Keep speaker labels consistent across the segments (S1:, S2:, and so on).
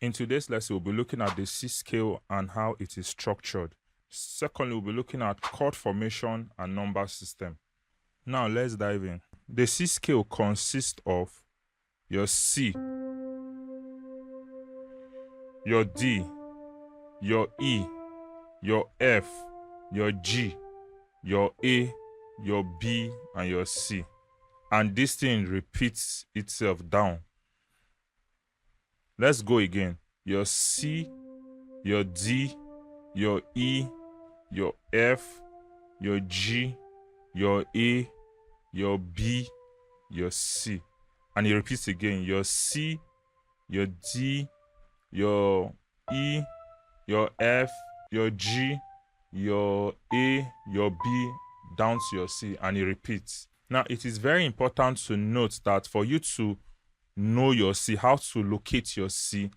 S1: In today's lesson, we'll be looking at the C scale and how it is structured. Secondly, we'll be looking at chord formation and number system. Now, let's dive in. The C scale consists of your C, your D, your E, your F, your G, your A, your B, and your C. And this thing repeats itself down. Let's go again. Your C, your D, your E, your F, your G, your A, your B, your C. And it repeats again. Your C, your D, your E, your F, your G, your A, your B, down to your C. And it repeats. Now, it is very important to note that for you to know your C, how to locate your C,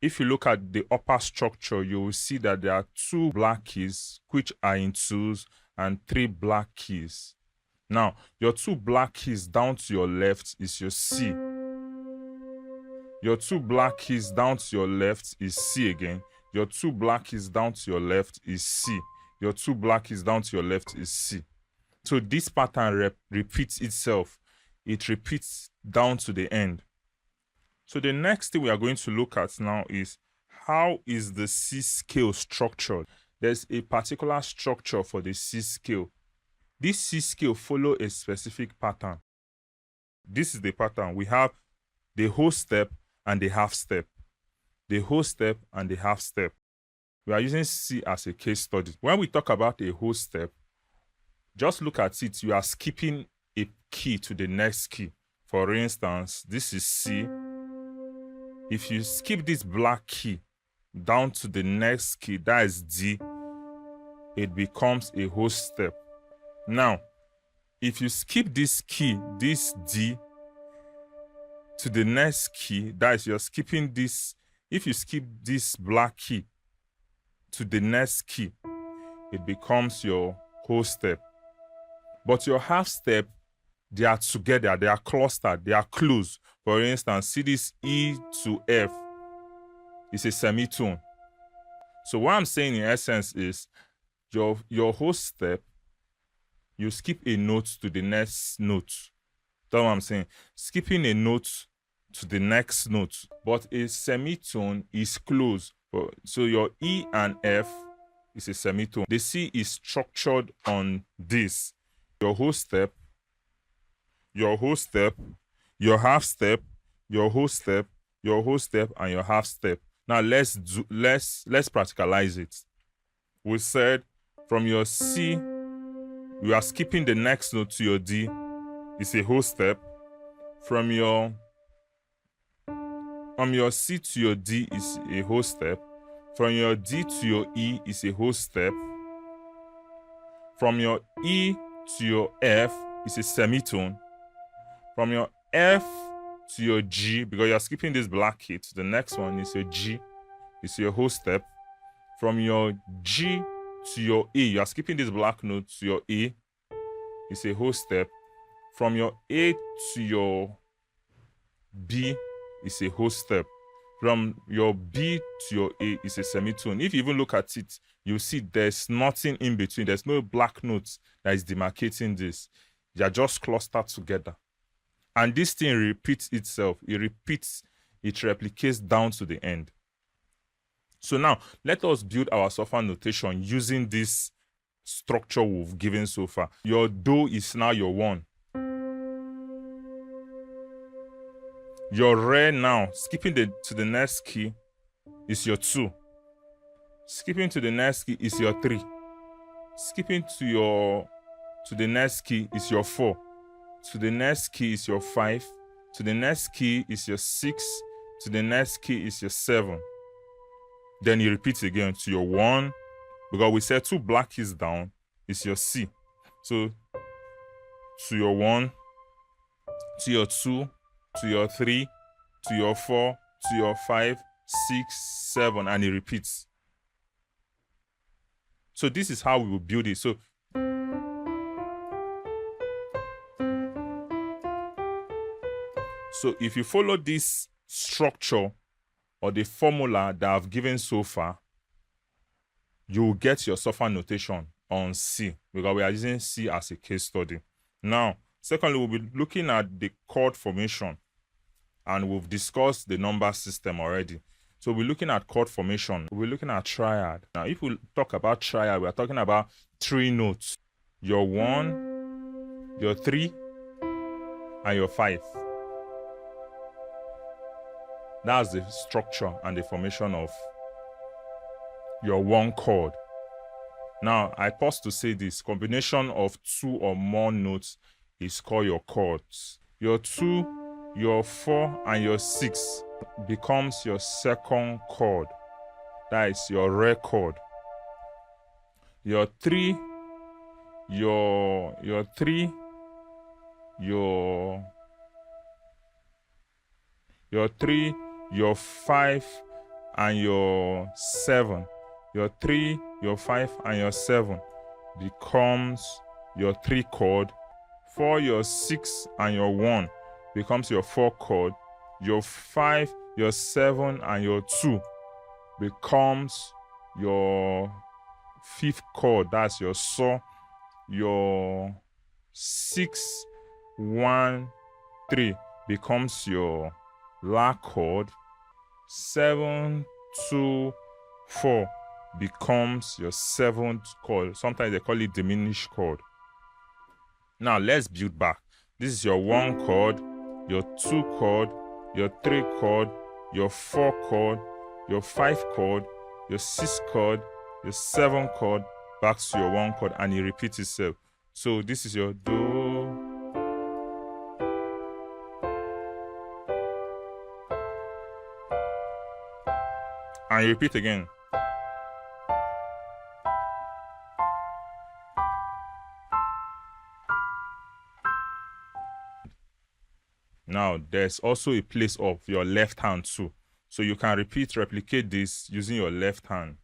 S1: if you look at the upper structure, you will see that there are 2 black keys, which are in twos, and 3 black keys. Now, your 2 black keys down to your left is your C. Your 2 black keys down to your left is C again. Your 2 black keys down to your left is C. Your 2 black keys down to your left is C. So this pattern repeats itself. It repeats down to the end. So the next thing we are going to look at now is how is the C scale structured? There's a particular structure for the C scale. This C scale follows a specific pattern. This is the pattern. We have the whole step and the half step. The whole step and the half step. We are using C as a case study. When we talk about a whole step, just look at it. You are skipping a key to the next key. For instance, this is C. If you skip this black key down to the next key, that is D, it becomes a whole step. Now, if you skip this key, this D, to the next key, that is, you're skipping this. If you skip this black key to the next key, it becomes your whole step. But your half step, they are together, they are clustered, they are close. For instance, see this E to F. It's a semitone. So what I'm saying in essence is your whole step, you skip a note to the next note. That's what I'm saying. Skipping a note to the next note. But a semitone is close. So your E and F is a semitone. The C is structured on this. Your whole step, your whole step, your half step, your whole step, your whole step, and your half step. Now let's practicalize it. We said from your C, you are skipping the next note to your D. It's a whole step. From your C to your D is a whole step. From your D to your E is a whole step. From your E to your F is a semitone. From your F to your G, because you're skipping this black key to the next one, is your G, is your whole step. From your G to your A, you are skipping this black note to your A, is a whole step. From your A to your B is a whole step. From your B to your A is a semitone. If you even look at it, you see there's nothing in between. There's no black notes that is demarcating this. They are just clustered together. And this thing repeats itself. It repeats, it replicates down to the end. So now, let us build our software notation using this structure we've given so far. Your Do is now your 1. Your Re now, skipping to the next key, is your 2. Skipping to the next key is your 3. Skipping to the next key is your 4. To the next key is your 5. To the next key is your 6. To the next key is your 7. Then you repeat again to your 1. Because we said 2 black keys down is your C. So to your 1, to your 2, to your 3, to your 4, to your 5, 6, 7, and it repeats. So this is how we will build it. So if you follow this structure, or the formula that I've given so far, you will get your suffer notation on C, because we are using C as a case study. Now, secondly, we'll be looking at the chord formation, and we've discussed the number system already. So we're looking at chord formation. We're looking at triad. Now, if we talk about triad, we're talking about 3 notes. Your 1, your 3, and your 5. That's the structure and the formation of your 1 chord. Now, I pause to say this. Combination of 2 or more notes is called your chords. Your 2, your 4, and your 6 becomes your second chord. That is your re chord. Your 3, your 3, your 3, your 5, and your 7. Your 3, your 5, and your 7 becomes your 3 chord. 4, your 6, and your 1 becomes your 4 chord. Your 5, your 7, and your 2 becomes your 5th chord. That's your saw. Your 6, 1, 3 becomes your la chord. 7, 2, 4 becomes your 7th chord. Sometimes they call it diminished chord. Now let's build back. This is your 1 chord, your 2 chord, your 3 chord, your 4 chord, your 5 chord, your 6 chord, your 7 chord, back to your 1 chord, and it repeats itself. So this is your do, and you repeat again. Now, there's also a place of your left hand too. So you can replicate this using your left hand.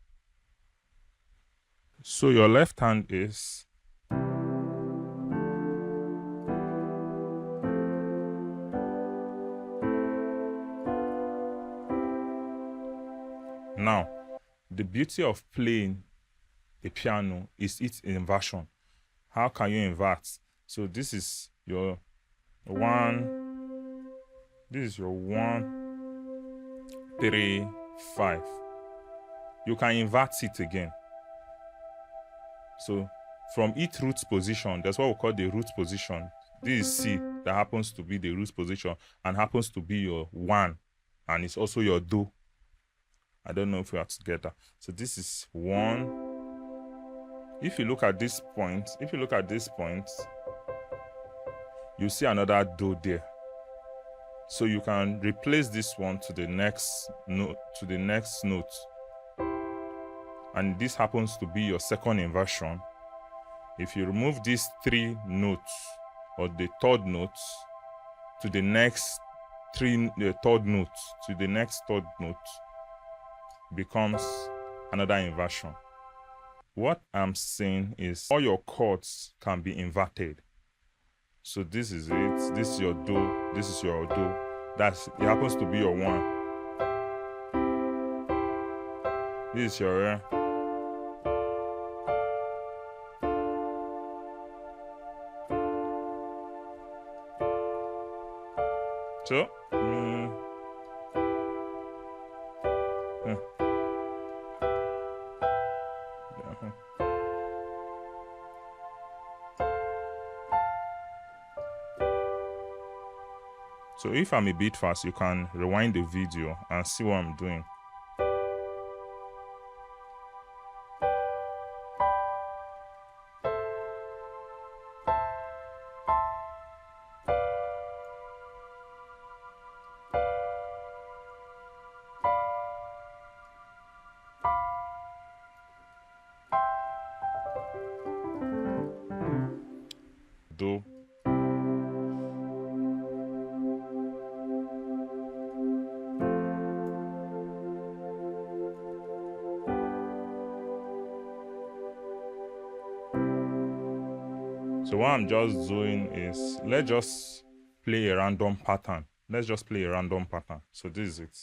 S1: So your left hand is now, the beauty of playing the piano is its inversion. How can you invert? So this is your 1, this is your 1, 3, 5. You can invert it again. So from each root position, that's what we call the root position. This is C, that happens to be the root position and happens to be your 1, and it's also your do. I don't know if we are together. So this is 1. If you look at this point, you see another do there. So you can replace this one to the next note, and this happens to be your second inversion. If you remove these 3 notes or the third note to the next third note becomes another inversion. What I'm saying is all your chords can be inverted. So this is it. This is your do. This is your do. It happens to be your 1. This is your re. So So if I'm a bit fast, you can rewind the video and see what I'm doing. Do. So what I'm just doing is, let's just play a random pattern. So this is it.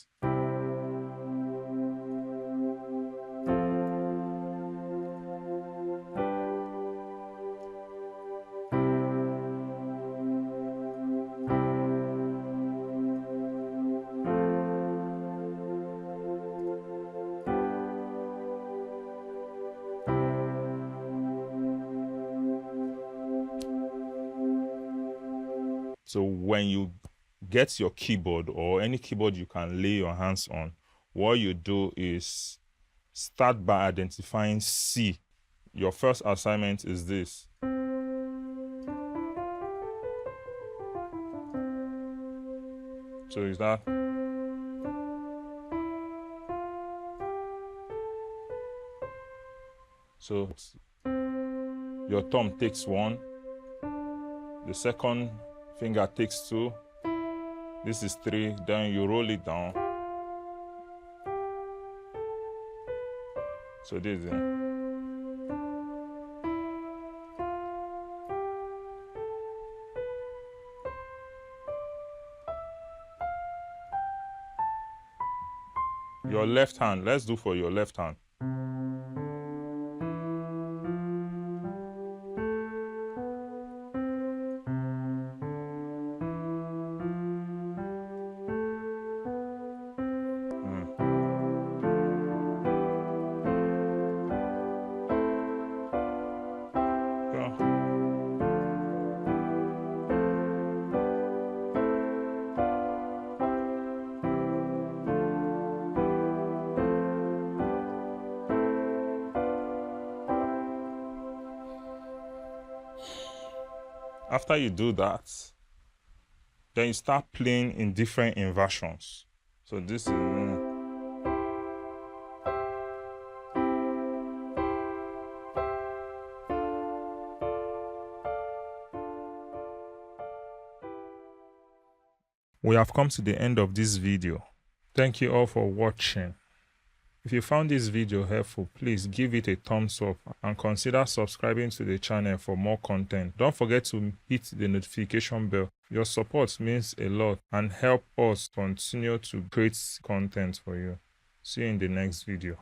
S1: So when you get your keyboard or any keyboard you can lay your hands on, what you do is start by identifying C. Your first assignment is this. So is that? So your thumb takes 1, the second finger takes 2, this is 3, then you roll it down. So this is it. Your left hand, let's do for your left hand. After you do that, then you start playing in different inversions. So this is we have come to the end of this video. Thank you all for watching. If you found this video helpful, please give it a thumbs up and consider subscribing to the channel for more content. Don't forget to hit the notification bell. Your support means a lot and help us continue to create content for you. See you in the next video.